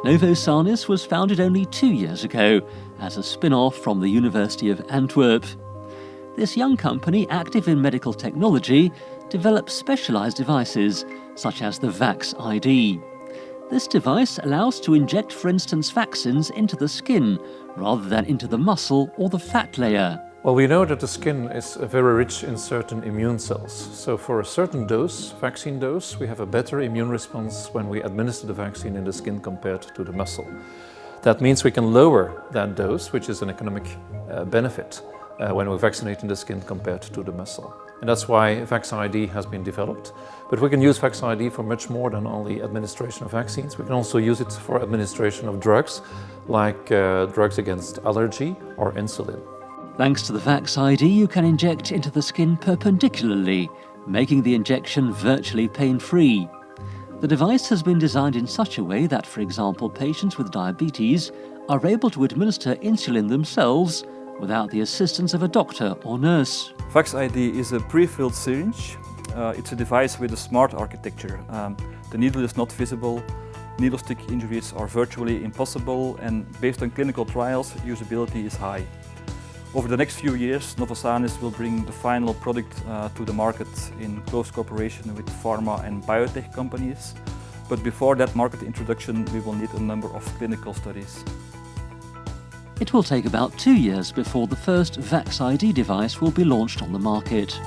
Novosanis was founded only 2 years ago as a spin-off from the University of Antwerp. This young company, active in medical technology, develops specialized devices, such as the VaxID. This device allows to inject, for instance, vaccines into the skin, rather than into the muscle or the fat layer. Well, we know that the skin is very rich in certain immune cells. So for a certain dose, vaccine dose, we have a better immune response when we administer the vaccine in the skin compared to the muscle. That means we can lower that dose, which is an economic benefit when we vaccinate in the skin compared to the muscle. And that's why VaxID has been developed. But we can use VaxID for much more than only administration of vaccines. We can also use it for administration of drugs, like drugs against allergy or insulin. Thanks to the VaxID, you can inject into the skin perpendicularly, making the injection virtually pain-free. The device has been designed in such a way that, for example, patients with diabetes are able to administer insulin themselves without the assistance of a doctor or nurse. VaxID is a pre-filled syringe. It's a device with a smart architecture. The needle is not visible, needle stick injuries are virtually impossible, and based on clinical trials, usability is high. Over the next few years, Novosanis will bring the final product to the market in close cooperation with pharma and biotech companies. But before that market introduction, we will need a number of clinical studies. It will take about 2 years before the first VaxID device will be launched on the market.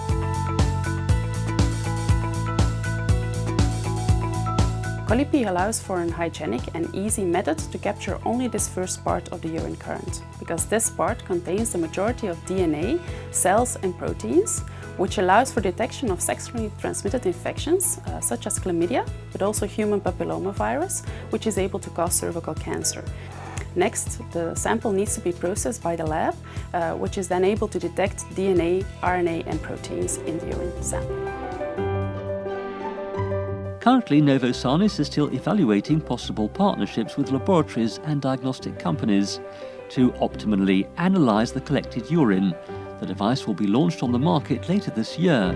Colli-Pee allows for a hygienic and easy method to capture only this first part of the urine current, because this part contains the majority of DNA, cells and proteins, which allows for detection of sexually transmitted infections such as chlamydia, but also human papillomavirus, which is able to cause cervical cancer. Next, the sample needs to be processed by the lab, which is then able to detect DNA, RNA and proteins in the urine sample. Currently, Novosanis is still evaluating possible partnerships with laboratories and diagnostic companies to optimally analyze the collected urine. The device will be launched on the market later this year.